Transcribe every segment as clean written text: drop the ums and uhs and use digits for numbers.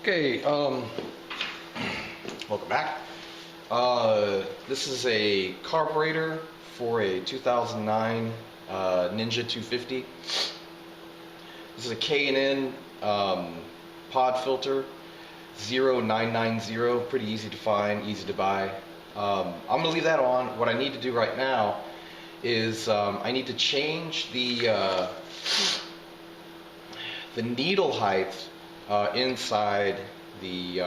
Okay, welcome back. This is a carburetor for a 2009 Ninja 250. This is a K&N pod filter 0990, pretty easy to find, easy to buy. I'm going to leave that on. What I need to do right now is I need to change the needle height inside the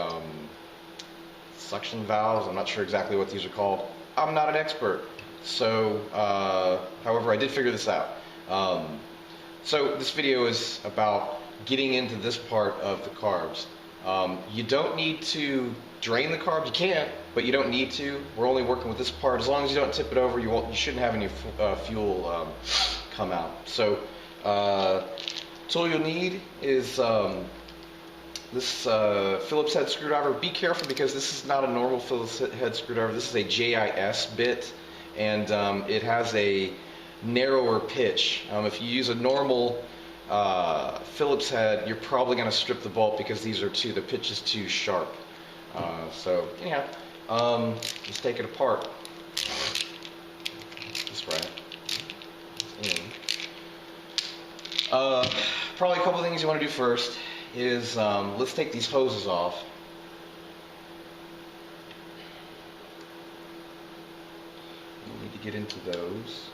suction valves. I'm not sure exactly what these are called. I'm not an expert, so however, I did figure this out. So this video is about getting into this part of the carbs. You don't need to drain the carbs. You can, but you don't need to. We're only working with this part. As long as you don't tip it over, you shouldn't have any fuel come out. So all you'll need is this Phillips head screwdriver. Be careful because this is not a normal Phillips head screwdriver. This is a JIS bit, and it has a narrower pitch. If you use a normal Phillips head, you're probably going to strip the bolt because the pitch is too sharp. So anyhow, let's take it apart. That's right. Probably a couple things you want to do first is let's take these hoses off. You need to get into those.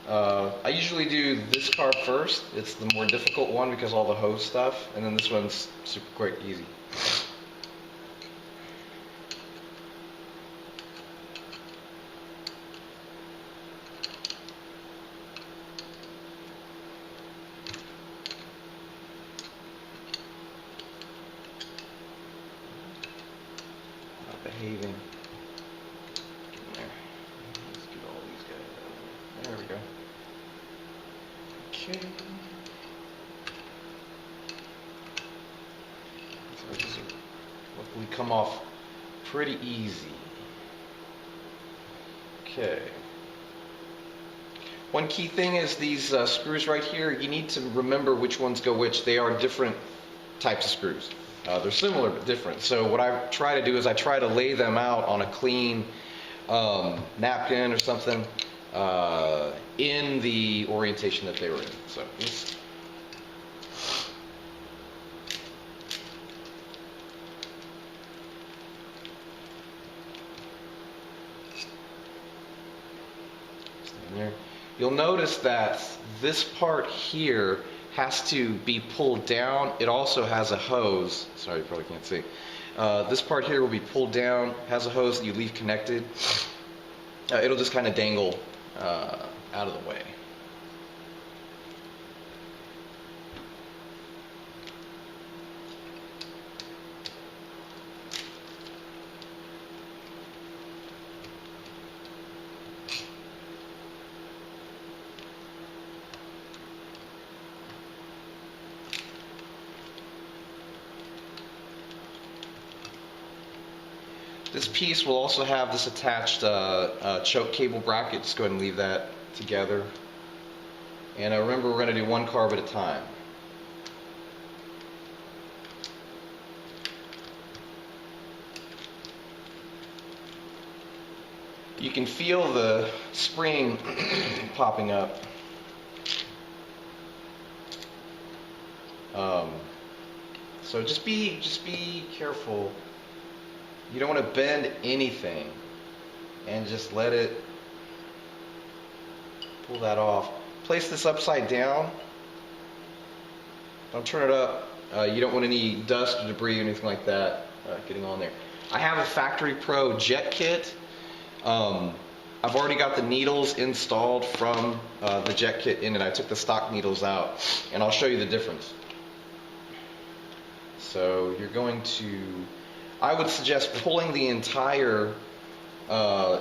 I usually do this car first. It's the more difficult one because all the hose stuff, and then this one's super quick, easy. Not behaving. There. Let's get all these guys out. There we go. Okay. So this will luckily come off pretty easy. Okay. One key thing is these screws right here. You need to remember which ones go which. They are different types of screws. They're similar but different. So what I try to do is I try to lay them out on a clean napkin or something in the orientation that they were in. So this. There. You'll notice that this part here has to be pulled down. It also has a hose. Sorry, you probably can't see. This part here will be pulled down, has a hose that you leave connected. It'll just kind of dangle out of the way. This piece will also have this attached choke cable bracket. Just go ahead and leave that together. And remember, we're going to do one carb at a time. You can feel the spring popping up. So just be careful. You don't want to bend anything, and just let it pull that off. Place this upside down. Don't turn it up. You don't want any dust or debris or anything like that getting on there. I have a Factory Pro jet kit. I've already got the needles installed from the jet kit in it. I took the stock needles out, and I'll show you the difference. So you're going to, I would suggest pulling the entire,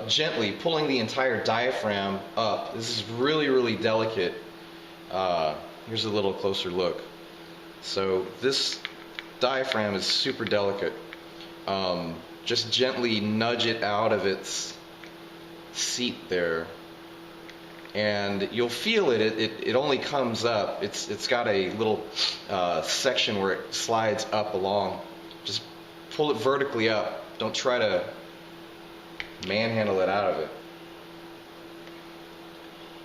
gently pulling the entire diaphragm up. This is really, really delicate. Here's a little closer look. So this diaphragm is super delicate. Just gently nudge it out of its seat there. and you'll feel it. It only comes up. It's got a little section where it slides up along. Just pull it vertically up. Don't try to manhandle it out of it.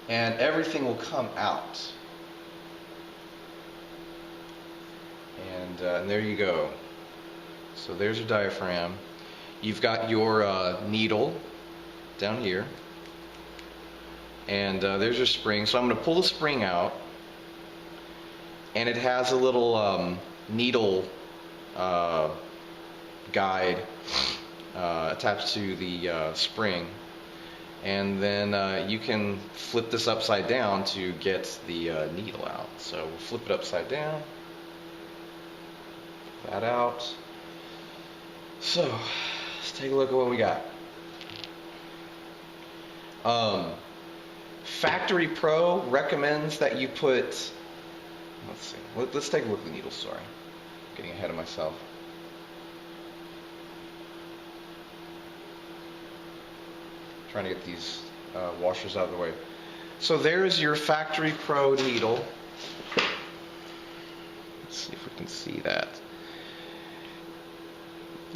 And everything will come out. And there you go. So there's your diaphragm. You've got your needle down here. And there's your spring. So I'm going to pull the spring out. And it has a little needle guide attached to the spring. And then you can flip this upside down to get the needle out. So we'll flip it upside down. That out. So let's take a look at what we got. Factory Pro recommends that you put, let's see, let's take a look at the needle. Sorry, I'm getting ahead of myself. Trying to get these washers out of the way. So there's your Factory Pro needle. Let's see if we can see that.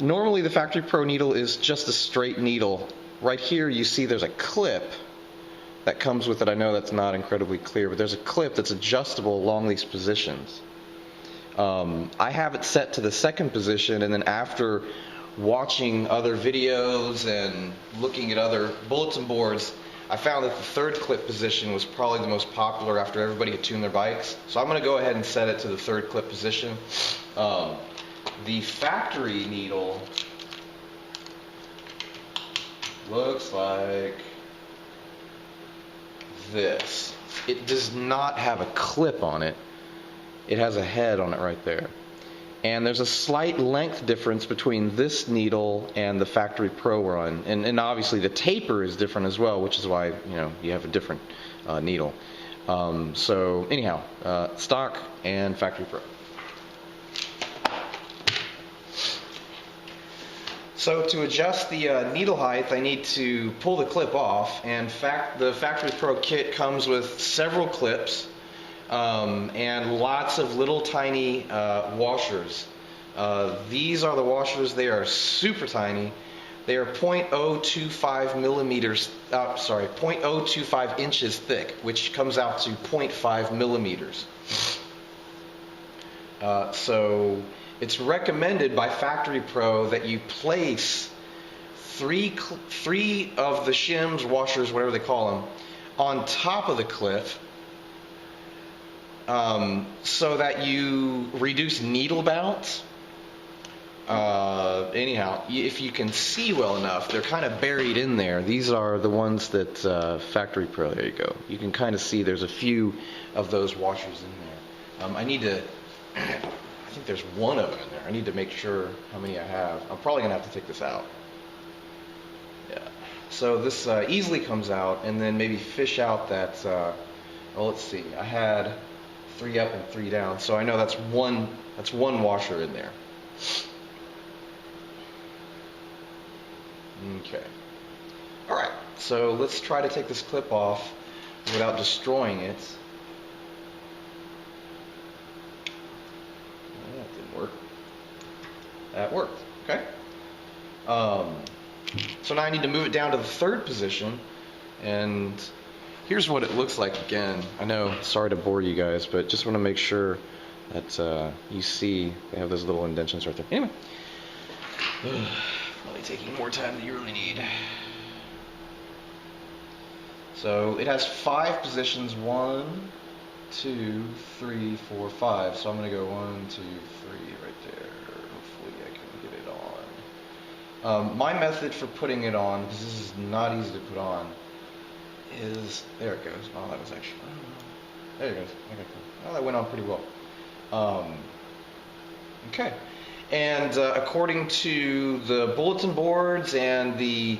Normally the Factory Pro needle is just a straight needle. Right here you see there's a clip that comes with it. I know that's not incredibly clear, but there's a clip that's adjustable along these positions. I have it set to the second position, and then after watching other videos and looking at other bulletin boards, I found that the third clip position was probably the most popular after everybody had tuned their bikes. So I'm going to go ahead and set it to the third clip position. The factory needle looks like this. It does not have a clip on it. It has a head on it right there. And there's a slight length difference between this needle and the Factory Pro run. And obviously the taper is different as well, which is why you have a different needle. So anyhow, stock and Factory Pro. So to adjust the needle height, I need to pull the clip off, and the Factory Pro kit comes with several clips and lots of little tiny washers. These are the washers. They are super tiny. They are 0.025 millimeters, 0.025 inches thick, which comes out to 0.5 millimeters. So it's recommended by Factory Pro that you place three of the shims, washers, whatever they call them, on top of the clip, so that you reduce needle bounce. Anyhow, if you can see well enough, they're kind of buried in there. These are the ones that Factory Pro, there you go. You can kind of see there's a few of those washers in there. I need to, I think there's one of them in there. I need to make sure how many I have. I'm probably going to have to take this out. Yeah. So this easily comes out, and then maybe fish out that, well, let's see. I had 3 up and 3 down, so I know that's one washer in there. Okay. All right. So let's try to take this clip off without destroying it. That didn't work. That worked. Okay. So now I need to move it down to the third position, and here's what it looks like again. I know, sorry to bore you guys, but just want to make sure that you see they have those little indentions right there. Anyway, probably taking more time than you really need. So it has 5 positions, 1, 2, 3, 4, 5. So I'm going to go 1, 2, 3 right there. Hopefully I can get it on. My method for putting it on, because this is not easy to put on, is, there it goes. Oh, that was actually, there it goes. Okay, cool. Oh, that went on pretty well. Okay. And according to the bulletin boards and the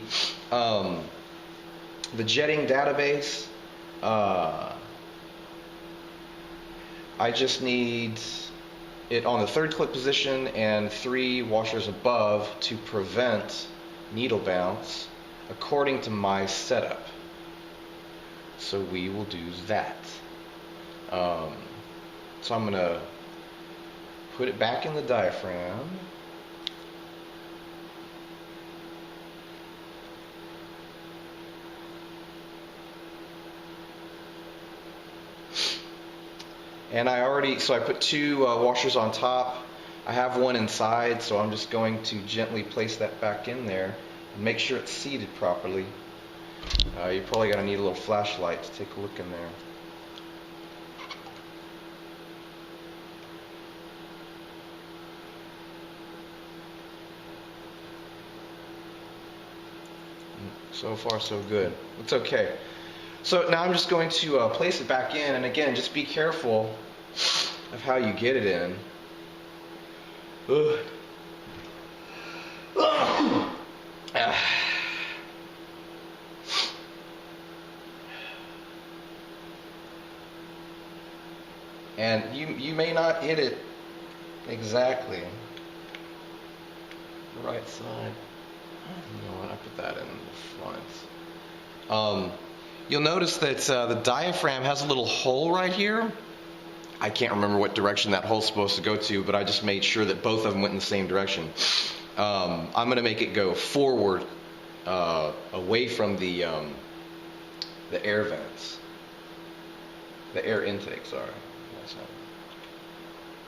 jetting database, I just need it on the third clip position and 3 washers above to prevent needle bounce according to my setup. So we will do that. So I'm going to put it back in the diaphragm. And so I put two washers on top. I have one inside, so I'm just going to gently place that back in there and make sure it's seated properly. You're probably going to need a little flashlight to take a look in there. So far, so good. It's okay. So now I'm just going to place it back in, and again, just be careful of how you get it in. And you may not hit it exactly the right side. You know what? I put that in the front. You'll notice that the diaphragm has a little hole right here. I can't remember what direction that hole's supposed to go to, but I just made sure that both of them went in the same direction. I'm going to make it go forward, away from the air vents, the air intake. Sorry.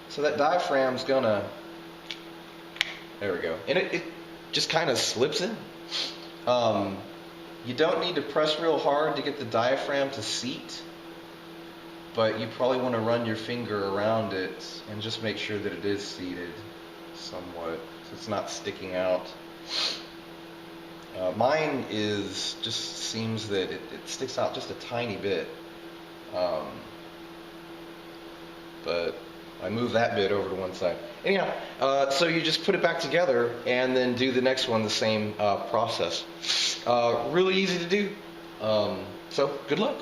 So that diaphragm's gonna. There we go, and it just kind of slips in. You don't need to press real hard to get the diaphragm to seat, but you probably want to run your finger around it and just make sure that it is seated somewhat, so it's not sticking out. Mine seems that it sticks out just a tiny bit, but I move that bit over to one side. Anyhow, so you just put it back together and then do the next one the same process. Really easy to do. So good luck.